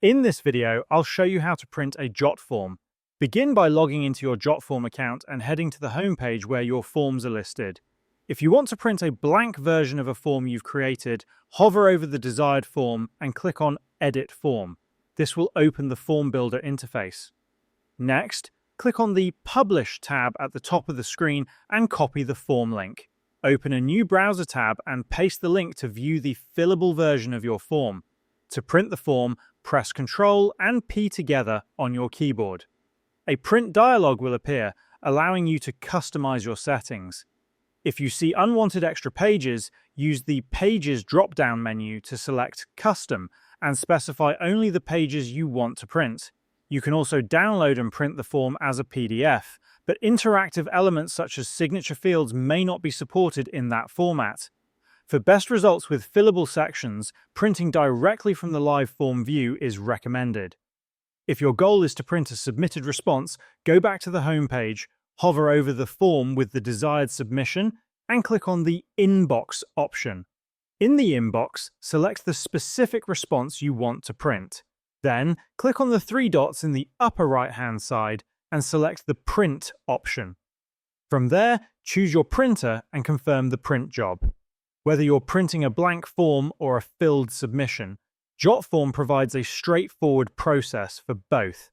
In this video, I'll show you how to print a Jotform. Begin by logging into your Jotform account and heading to the home page where your forms are listed. If you want to print a blank version of a form you've created, hover over the desired form and click on Edit Form. This will open the Form Builder interface. Next, click on the Publish tab at the top of the screen and copy the form link. Open a new browser tab and paste the link to view the fillable version of your form. To print the form, press Ctrl and P together on your keyboard. A print dialog will appear, allowing you to customize your settings. If you see unwanted extra pages, use the Pages drop-down menu to select Custom and specify only the pages you want to print. You can also download and print the form as a PDF, but interactive elements such as signature fields may not be supported in that format. For best results with fillable sections, printing directly from the live form view is recommended. If your goal is to print a submitted response, go back to the home page, hover over the form with the desired submission, and click on the Inbox option. In the inbox, select the specific response you want to print. Then, click on the three dots in the upper right-hand side and select the Print option. From there, choose your printer and confirm the print job. Whether you're printing a blank form or a filled submission, Jotform provides a straightforward process for both.